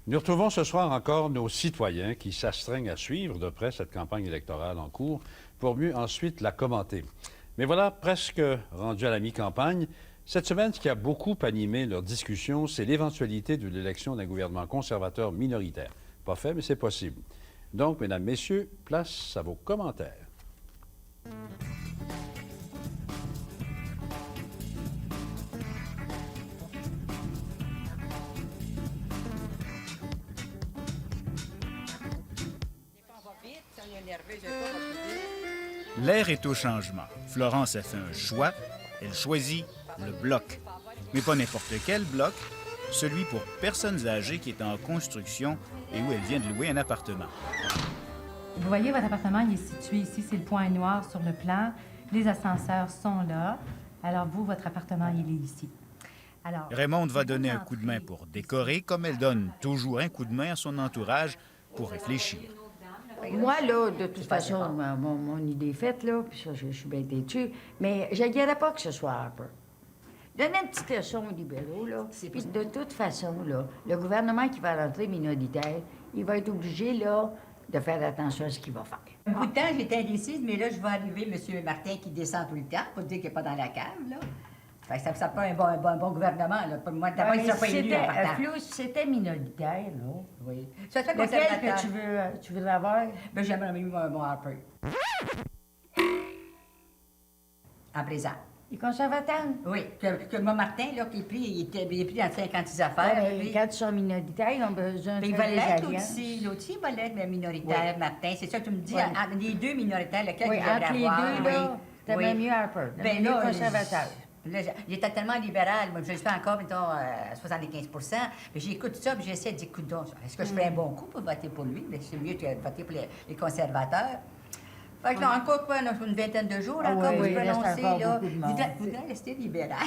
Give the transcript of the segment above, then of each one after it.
Nous retrouvons ce soir encore nos citoyens qui s'astreignent à suivre de près cette campagne électorale en cours pour mieux ensuite la commenter. Mais voilà, presque rendu à la mi-campagne, cette semaine, ce qui a beaucoup animé leur discussion, c'est l'éventualité de l'élection d'un gouvernement conservateur minoritaire. Pas fait, mais c'est possible. Donc, mesdames, messieurs, place à vos commentaires. L'air est au changement. Florence a fait un choix. Elle choisit le bloc. Mais pas n'importe quel bloc, celui pour personnes âgées qui est en construction et où elle vient de louer un appartement. Vous voyez, votre appartement il est situé ici, c'est le point noir sur le plan. Les ascenseurs sont là. Alors vous, votre appartement, il est ici. Alors, Raymonde va donner un coup de main pour décorer, comme elle donne toujours un coup de main à son entourage pour réfléchir. Moi, là, de toute façon, mon idée est faite, là, puis ça, je suis bien têtue, mais je ne dirais pas que ce soit un peu. Donner une petite leçon aux libéraux, là. Puis de toute façon, là, le gouvernement qui va rentrer minoritaire, il va être obligé, là, de faire attention à ce qu'il va faire. Un bout de temps, j'étais indécise, mais là, je vois arriver M. Martin qui descend tout le temps, pour dire qu'il n'est pas dans la cave, là. Fait que ça prend un bon gouvernement, là. Pour moi, d'abord, il ne sera pas élu en partant. Flou, c'était minoritaire, là. Oui. Ça fait Lequel conservateur. que tu veux avoir? Ben, j'aimerais mieux mon Harper. En présent. Les conservateurs? Oui. Que mon Martin, là, qui est pris, il est pris dans 56 affaires. Ouais, lui. quand ils sont minoritaires, ils ont besoin de Mais il faire va des l'être alliances. aussi. L'autre aussi, il va l'être, mais minoritaire, Martin. C'est ça que tu me dis. Oui. Entre les deux minoritaires, lequel Oui, il devrait entre les avoir. deux, là, oui. t'aimerais Oui. mieux Harper. Ben mieux là, conservateur. Là, il était tellement libéral, moi, je le fais encore, mettons, 75 mais j'écoute ça, puis j'essaie d'écouter. Est-ce que je ferais un bon coup pour voter pour lui? Mais c'est mieux que de voter pour les conservateurs. Fait que là, encore quoi, là, une vingtaine de jours, Ah encore, oui, pour se il reste prononcer, encore là. beaucoup de monde. Voudrais rester libéral.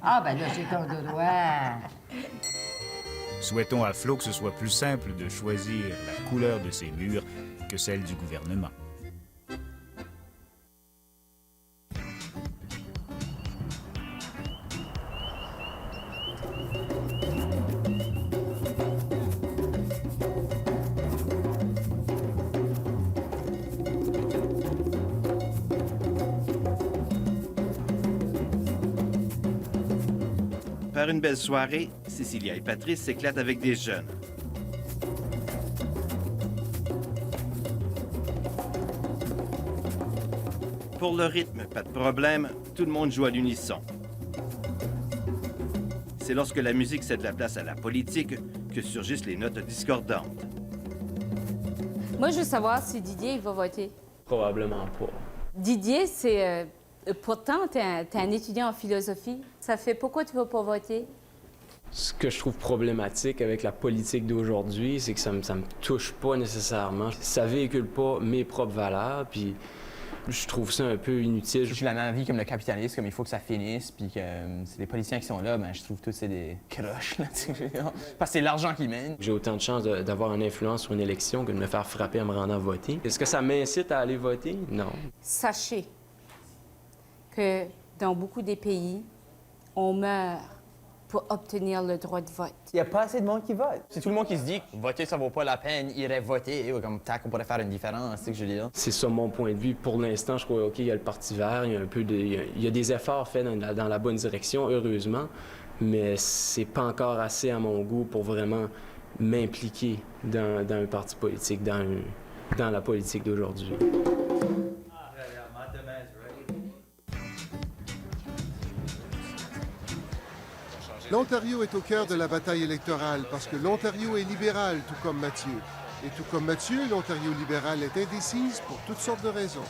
Ah, ben là, c'est ton droit. Souhaitons à Flo que ce soit plus simple de choisir la couleur de ses murs que celle du gouvernement. Par une belle soirée, Cécilia et Patrice s'éclatent avec des jeunes. Pour le rythme, pas de problème, tout le monde joue à l'unisson. C'est lorsque la musique cède la place à la politique que surgissent les notes discordantes. Moi, je veux savoir si Didier il va voter. Probablement pas. Didier, c'est... pourtant, tu es un étudiant en philosophie. Ça fait pourquoi tu ne vas pas voter? Ce que je trouve problématique avec la politique d'aujourd'hui, c'est que ça me touche pas nécessairement. Ça véhicule pas mes propres valeurs, puis je trouve ça un peu inutile. Je suis la même avis comme le capitalisme, comme il faut que ça finisse, puis que c'est des politiciens qui sont là, ben je trouve tous c'est des croches, là, tu sais, parce que c'est l'argent qui mène. J'ai autant de chances d'avoir une influence sur une élection que de me faire frapper en me rendant voter. Est-ce que ça m'incite à aller voter? Non. Sachez que dans beaucoup des pays, on meurt pour obtenir le droit de vote. Il n'y a pas assez de monde qui vote. C'est tout le monde qui se dit que voter, ça vaut pas la peine, irait voter, ou comme tac, on pourrait faire une différence, c'est ce que je veux dire. C'est ça mon point de vue. Pour l'instant, je crois, OK, il y a le Parti vert, il y a un peu il y a des efforts faits dans la bonne direction, heureusement, mais c'est pas encore assez à mon goût pour vraiment m'impliquer dans un parti politique, dans la politique d'aujourd'hui. L'Ontario est au cœur de la bataille électorale parce que l'Ontario est libéral, tout comme Mathieu. Et tout comme Mathieu, l'Ontario libéral est indécise pour toutes sortes de raisons.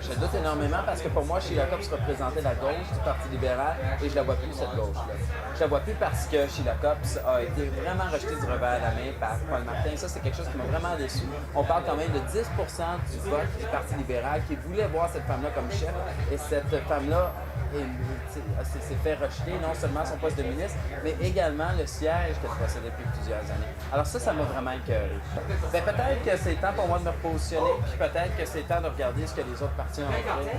Je doute énormément parce que pour moi, Sheila Copps représentait la gauche du Parti libéral et je la vois plus, cette gauche-là. Je la vois plus parce que Sheila Copps a été vraiment rejetée du revers de la main par Paul Martin. Ça, c'est quelque chose qui m'a vraiment déçu. On parle quand même de 10 du vote du Parti libéral qui voulait voir cette femme-là comme chef. Et cette femme-là s'est fait rejeter non seulement son poste de ministre, mais également le siège qu'elle possédait depuis plusieurs années. Alors ça m'a vraiment écœuré. Ben, peut-être que c'est temps pour moi de me repositionner, puis peut-être que c'est temps de regarder ce que les autres partis ont fait.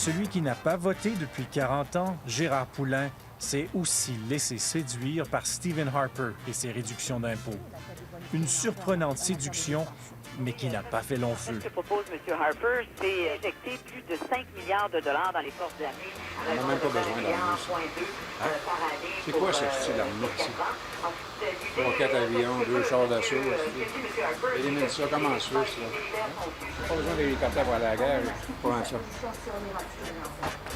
Celui qui n'a pas voté depuis 40 ans, Gérard Poulain, s'est aussi laissé séduire par Stephen Harper et ses réductions d'impôts. Une surprenante séduction, mais qui n'a pas fait long feu. Ce que propose M. Harper, c'est injecter plus de 5 milliards de dollars dans les forces de l'armée. On n'a même pas besoin d'armée. C'est quoi ce style d'armée ici? 3-4 avions, 2 chars d'assaut. Élimine ça comme en Suisse. Là. Pas besoin d'hélicoptères pour aller à la guerre. Pour ça.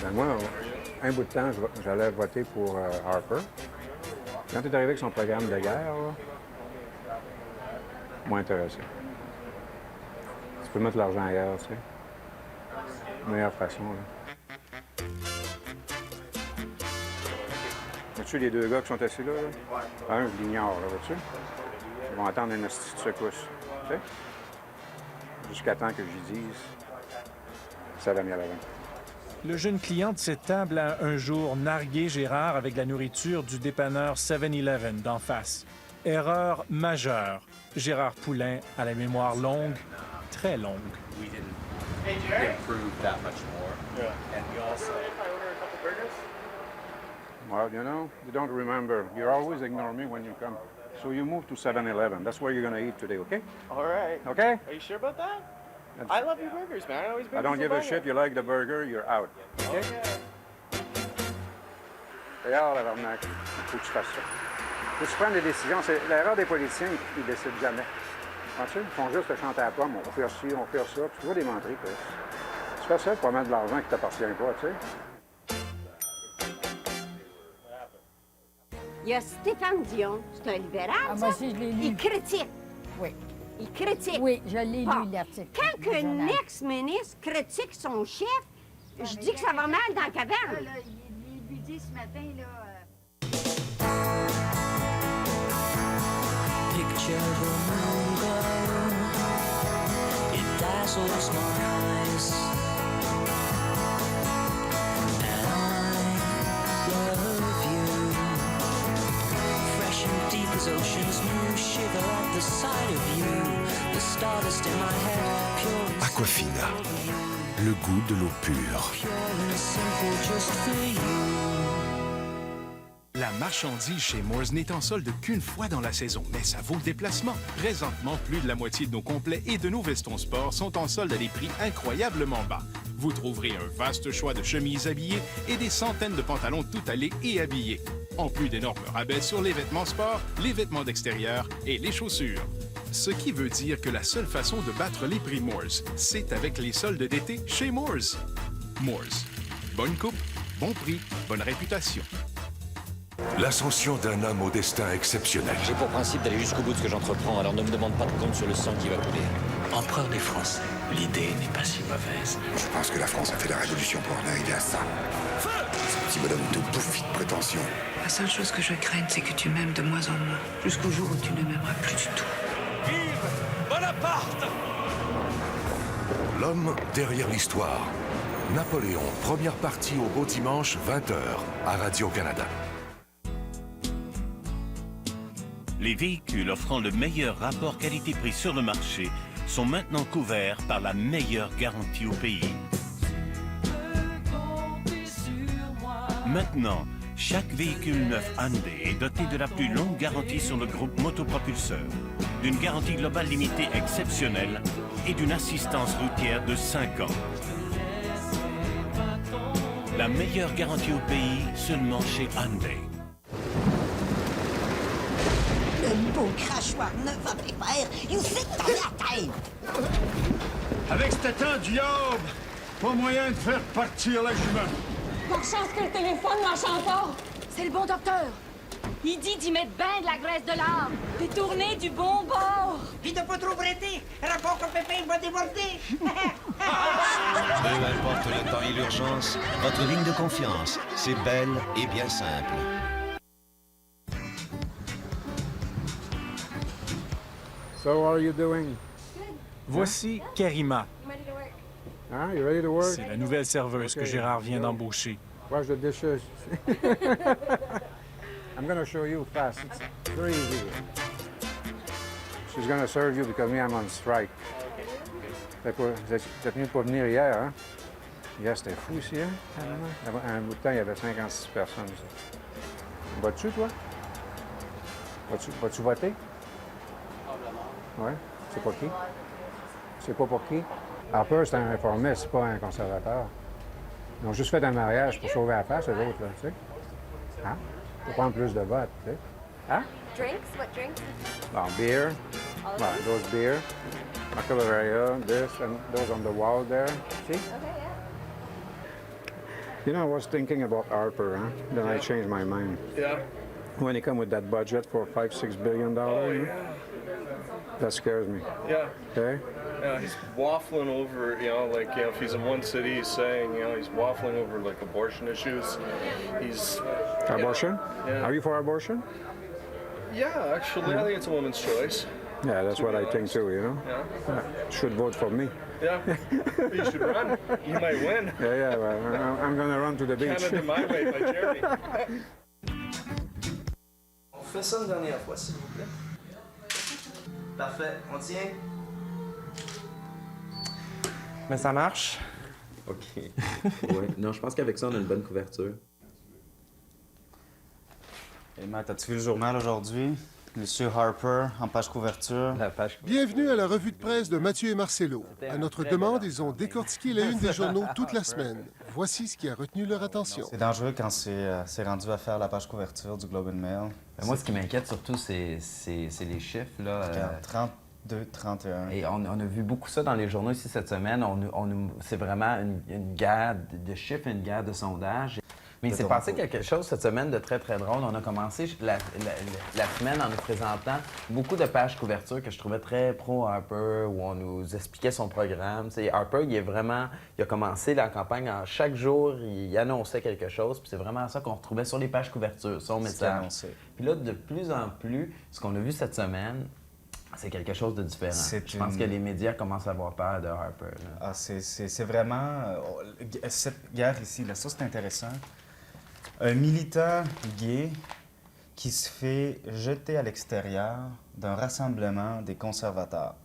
Ben moi, un bout de temps, j'allais voter pour Harper. Quand il est arrivé avec son programme de guerre, là, moins intéressé. Tu peux mettre l'argent ailleurs, tu sais. Meilleure façon, là. Vois-tu les deux gars qui sont assis là? Un, je l'ignore, là, vois-tu? Ils vont attendre une hostie de secousse, tu sais? Jusqu'à temps que j'y dise, ça va mieux à l'avant. Le jeune client de cette table a un jour nargué Gérard avec la nourriture du dépanneur 7-Eleven d'en face. Erreur majeure. Gérard Poulain a la mémoire longue, très longue. Well, you know, you don't remember. You always ignore me when you come. So you move to 7-Eleven. That's where you're going to eat today, okay? All right. Okay? Are you sure about that? I love your burgers, man. I always bring I don't you give a some shit. You like the burger, you're out. Okay? Regarde, l'arnaque. Il faut que tu fasses ça. Faut que tu prennes des décisions. C'est l'erreur des politiciens, ils ne décident jamais. Vois-tu? Ils font juste te chanter à la pomme. On fait ci, on fait ça. Puis tu vois des menteries, Chris. Tu fais ça pour mettre de l'argent qui ne t'appartient pas, tu sais. Il y a Stéphane Dion, c'est un libéral, moi aussi, je l'ai lu. Il critique. Oui. Il critique. Oui, je l'ai Bon. lu, l'article. Quand du un journal. ex-ministre critique son chef, je dis que ça va mal dans la caverne. Il lui dit ce matin, là... Picture the moon glow, it dazzles my eyes, and I love you. Fresh and deep as ocean's new, shiver at the sight of you. The stardust in my head, pure. Aquafina, le goût de l'eau pure. Pure and simple just for you. La marchandise chez Moores n'est en solde qu'une fois dans la saison, mais ça vaut le déplacement. Présentement, plus de la moitié de nos complets et de nos vestons sport sont en solde à des prix incroyablement bas. Vous trouverez un vaste choix de chemises habillées et des centaines de pantalons tout allés et habillés. En plus d'énormes rabais sur les vêtements sport, les vêtements d'extérieur et les chaussures. Ce qui veut dire que la seule façon de battre les prix Moores, c'est avec les soldes d'été chez Moores. Moores. Bonne coupe, bon prix, bonne réputation. L'ascension d'un homme au destin exceptionnel. J'ai pour principe d'aller jusqu'au bout de ce que j'entreprends, alors ne me demande pas de compte sur le sang qui va couler. Empereur des Français, l'idée n'est pas si mauvaise. Je pense que la France a fait la révolution pour en arriver à ça. Ce petit bonhomme de bouffi de prétention. La seule chose que je craigne, c'est que tu m'aimes de moins en moins, jusqu'au jour où tu ne m'aimeras plus du tout. Vive Bonaparte! L'homme derrière l'histoire. Napoléon, première partie au Beau Dimanche, 20h, à Radio-Canada. Les véhicules offrant le meilleur rapport qualité-prix sur le marché sont maintenant couverts par la meilleure garantie au pays. Maintenant, chaque véhicule neuf Hyundai est doté de la plus longue garantie sur le groupe motopropulseur, d'une garantie globale limitée exceptionnelle et d'une assistance routière de 5 ans. La meilleure garantie au pays seulement chez Hyundai. Le beau crachoir neuf à pépère, il s'est tombé à terre. Avec ce temps, diable, pas moyen de faire partir la jument. Par chance que le téléphone marche encore. C'est le bon docteur. Il dit d'y mettre ben de la graisse de l'arbre, de tourner du bon bord. Puis de pas trop bretter, rapport que Pépé va déborder. Peu importe le temps et l'urgence, votre ligne de confiance, c'est belle et bien simple. So, how are you doing? Voici Karima. Huh? You ready to work? C'est la nouvelle serveuse que Gérard vient d'embaucher. Wash the dishes. I'm going to show you fast. It's very easy. She's going to serve you because me, I'm on strike. T'as tenu de pas venir hier, hein? Hier, c'était fou ici, hein? Carrément. À un bout de temps, il y avait 56 personnes. Vas-tu, toi? Vas-tu voter? Oui. C'est pour qui? C'est pas pour qui? Harper, c'est un réformiste, c'est pas un conservateur. Ils ont juste fait un mariage pour sauver la face, eux autres, là, tu sais. Hein? Pour prendre plus de votes, tu sais. Hein? Drinks? What drinks? Bon, beer. All Well, those? those beer. Bacalaureate, this, and those on the wall there. See? Okay, yeah. You know, I was thinking about Harper, huh? Then I changed my mind. Yeah. When he come with that budget for $5-6 billion, you know, that scares me. Yeah. Okay? Yeah, he's waffling over, if he's in one city, he's saying, he's waffling over, like, abortion issues. He's... Abortion? Yeah. Are you for abortion? Yeah, actually, I think it's a woman's choice. Yeah, that's To what be I think honest. too, you know? Yeah. Should vote for me. Yeah. You should run. You might win. Yeah, well, I'm gonna run to the beach. Canada My Way by Jerry. On fait ça une dernière fois, s'il vous plaît. Parfait. On tient. Mais ça marche? OK. Ouais. Non, je pense qu'avec ça, on a une bonne couverture. Et Matt, as-tu vu le journal aujourd'hui? Monsieur Harper, en page couverture. Bienvenue à la revue de presse de Mathieu et Marcelo. À notre demande, ils ont décortiqué la une des journaux toute la semaine. Voici ce qui a retenu leur attention. C'est dangereux quand c'est rendu à faire la page couverture du Globe and Mail. Moi, ce qui m'inquiète surtout, c'est les chiffres. Là, 32, 31. Et on a vu beaucoup ça dans les journaux ici cette semaine. C'est vraiment une guerre de chiffres, une guerre de sondages. Mais il s'est passé quelque chose cette semaine de très, très drôle. On a commencé la semaine en nous présentant beaucoup de pages couverture que je trouvais très pro-Harper, où on nous expliquait son programme. T'sais, Harper, il a commencé la campagne chaque jour, il annonçait quelque chose. Puis c'est vraiment ça qu'on retrouvait sur les pages couverture, son message. Puis là, de plus en plus, ce qu'on a vu cette semaine, c'est quelque chose de différent. Je pense que les médias commencent à avoir peur de Harper. Là. Ah, c'est vraiment... cette guerre ici, là, ça, c'est intéressant. Un militant gay qui se fait jeter à l'extérieur d'un rassemblement des conservateurs.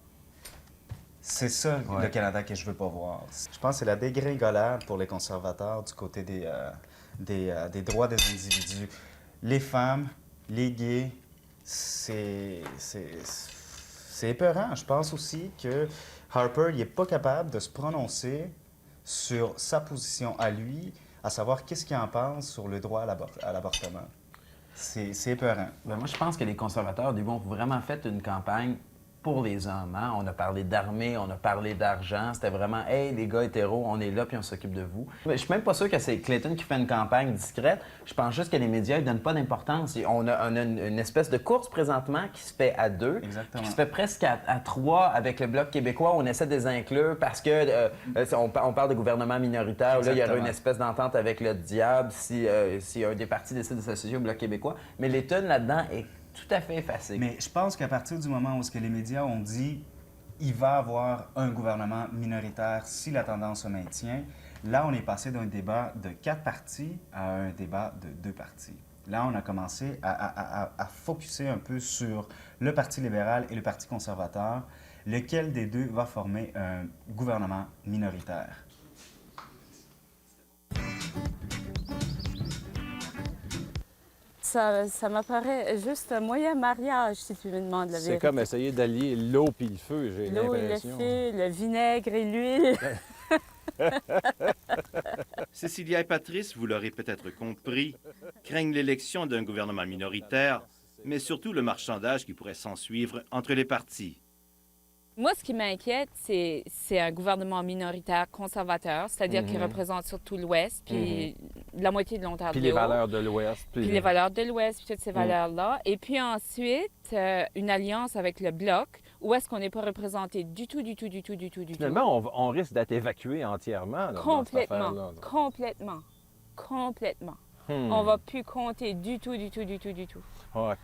C'est ça, le Canada, que je veux pas voir. Je pense que c'est la dégringolade pour les conservateurs du côté des droits des individus. Les femmes, les gays, c'est épeurant. Je pense aussi que Harper n'est pas capable de se prononcer sur sa position à lui, à savoir qu'est-ce qu'il en pense sur le droit à l'avortement. C'est épeurant. Ben moi, je pense que les conservateurs, au début, ont vraiment fait une campagne pour les hommes. Hein? On a parlé d'armée, on a parlé d'argent. C'était vraiment « Hey, les gars hétéros, on est là puis on s'occupe de vous ». Je suis même pas sûr que c'est Clinton qui fait une campagne discrète. Je pense juste que les médias ne donnent pas d'importance. On a une espèce de course présentement qui se fait à 2, qui se fait presque à 3 avec le Bloc québécois. On essaie de les inclure parce que on parle de gouvernement minoritaire. Là, il y aurait une espèce d'entente avec le diable si un des partis décide de s'associer au Bloc québécois. Mais l'État là-dedans est tout à fait effacé. Mais je pense qu'à partir du moment où les médias ont dit il va y avoir un gouvernement minoritaire si la tendance se maintient, là, on est passé d'un débat de 4 partis à un débat de 2 partis. Là, on a commencé à focusser un peu sur le Parti libéral et le Parti conservateur, lequel des deux va former un gouvernement minoritaire. Ça m'apparaît juste un moyen mariage, si tu me demandes la vérité. C'est comme essayer d'allier l'eau puis le feu, j'ai l'eau et le l'impression. feu, le vinaigre et l'huile. Cécilia et Patrice, vous l'aurez peut-être compris, craignent l'élection d'un gouvernement minoritaire, mais surtout le marchandage qui pourrait s'ensuivre entre les partis. Moi, ce qui m'inquiète, c'est un gouvernement minoritaire conservateur, c'est-à-dire qui représente surtout l'Ouest, puis la moitié de l'Ontario. Puis les valeurs de l'Ouest. Puis les valeurs de l'Ouest, puis toutes ces valeurs-là. Et puis ensuite, une alliance avec le Bloc, où est-ce qu'on n'est pas représenté du tout. Finalement, on risque d'être évacué entièrement. Là, complètement, dans cette complètement. On va plus compter du tout.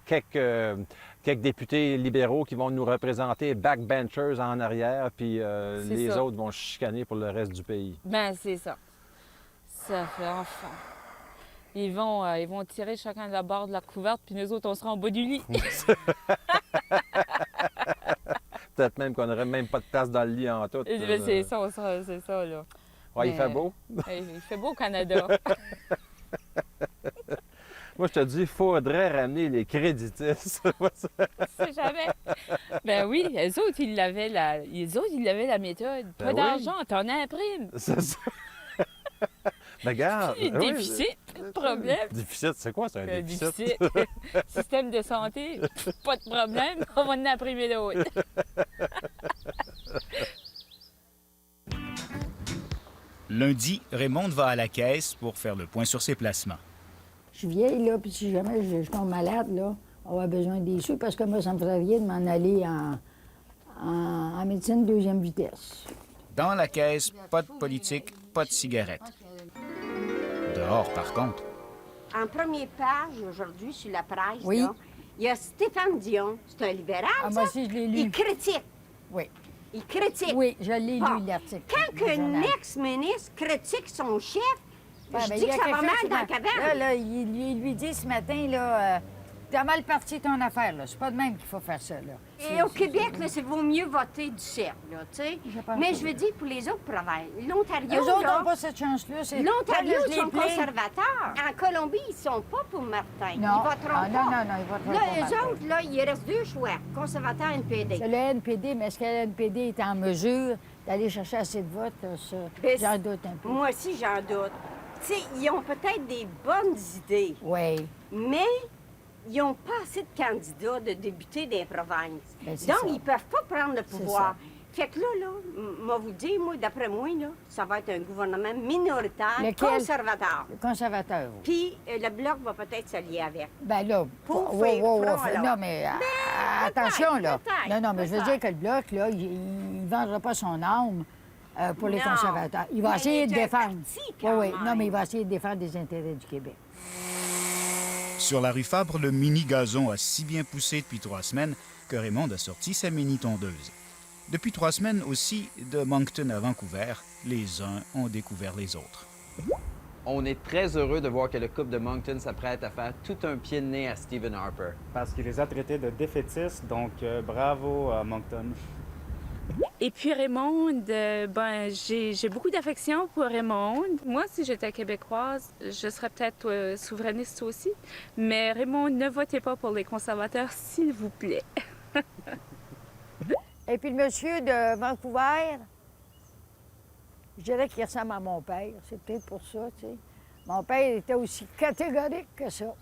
Quelques députés libéraux qui vont nous représenter backbenchers en arrière, puis les autres vont chicaner pour le reste du pays. Ben c'est ça. Ça fait enfin. Ils vont tirer chacun de la barre de la couverte, puis nous autres, on sera en bas du lit. Peut-être même qu'on n'aurait même pas de place dans le lit en tout. C'est ça, là. Ouais, il fait beau. Il fait beau au Canada. Moi, je te dis, il faudrait ramener les créditistes. C'est jamais. Ben oui, les autres, ils l'avaient la méthode. Pas Ben d'argent, t'en imprimes. C'est ça. Ben, regarde. Déficit, pas de problème. Déficit, c'est quoi, c'est un déficit? Système de santé, pas de problème, on va en imprimer d'autres. Lundi, Raymond va à la caisse pour faire le point sur ses placements. Je suis vieille, là, puis si jamais je tombe malade, là, on va avoir besoin des sous, parce que moi, ça me ferait rien de m'en aller en médecine deuxième vitesse. Dans la caisse, pas de politique, pas de cigarette. Dehors, par contre. En première page, aujourd'hui, sur la presse, oui. là, il y a Stéphane Dion. C'est un libéral, ça? Moi aussi, je l'ai lu. Il critique. Oui. Il critique. Oui, je l'ai lu, l'article. Quand qu'un ex-ministre critique son chef, je dis il y que a ça va quelqu'un mal dans la cabane. Là, il lui dit ce matin, là, t'as mal parti ton affaire, là. C'est pas de même qu'il faut faire ça, là. Et au Québec, là, c'est vaut mieux voter du CERF, là, tu sais. Mais je veux dire, pour les autres provinces, l'Ontario, Eux autres là, n'ont pas cette chance-là. l'Ontario je les sont plains. conservateurs. En Colombie, ils sont pas pour Martin. Non. Ils voteront Ah, pas. non, ils voteront là, pas eux Martin. autres, là, il reste deux choix, conservateur et NPD. C'est le NPD, mais est-ce que le NPD est en mesure d'aller chercher assez de votes? Ça, j'en doute un peu. Moi aussi, j'en doute. Tu sais, ils ont peut-être des bonnes idées. Oui. Mais ils n'ont pas assez de candidats de députés des provinces. Donc, ça. ils ne peuvent pas prendre le pouvoir. Fait que là, moi vous dire, moi, d'après moi, là, ça va être un gouvernement minoritaire, conservateur. Le conservateur, oui. Puis le Bloc va peut-être s'allier avec. Ben là, non, mais attention, là. Non, mais je veux dire que le Bloc, là, il ne vendra pas son âme pour les conservateurs. Il va essayer de défendre. Non, mais il va essayer de défendre les intérêts du Québec. Sur la rue Fabre, le mini-gazon a si bien poussé depuis 3 semaines que Raymond a sorti sa mini-tondeuse. Depuis 3 semaines aussi, de Moncton à Vancouver, les uns ont découvert les autres. On est très heureux de voir que le couple de Moncton s'apprête à faire tout un pied de nez à Stephen Harper. Parce qu'il les a traités de défaitistes, donc bravo à Moncton. Et puis Raymond, j'ai beaucoup d'affection pour Raymond. Moi, si j'étais québécoise, je serais peut-être souverainiste aussi. Mais Raymond, ne votez pas pour les conservateurs, s'il vous plaît. Et puis le monsieur de Vancouver, je dirais qu'il ressemble à mon père. C'est peut-être pour ça, tu sais. Mon père était aussi catégorique que ça.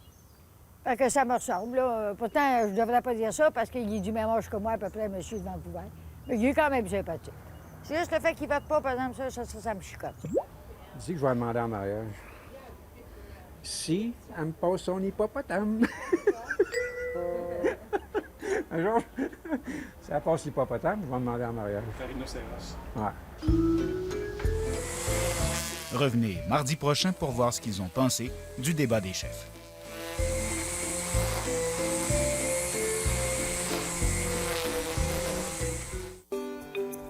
Fait que ça me ressemble, là. Pourtant, je devrais pas dire ça parce qu'il est du même âge que moi, à peu près, monsieur de Vancouver. Mais il est quand même sympathique. C'est juste le fait qu'il vote pas, par exemple, ça me chicote. Dis que je vais demander en mariage. Si elle me passe son hippopotame. Un jour, si elle passe l'hippopotame, je vais demander en mariage. Faire rhinocéros. Ouais. Revenez mardi prochain pour voir ce qu'ils ont pensé du débat des chefs.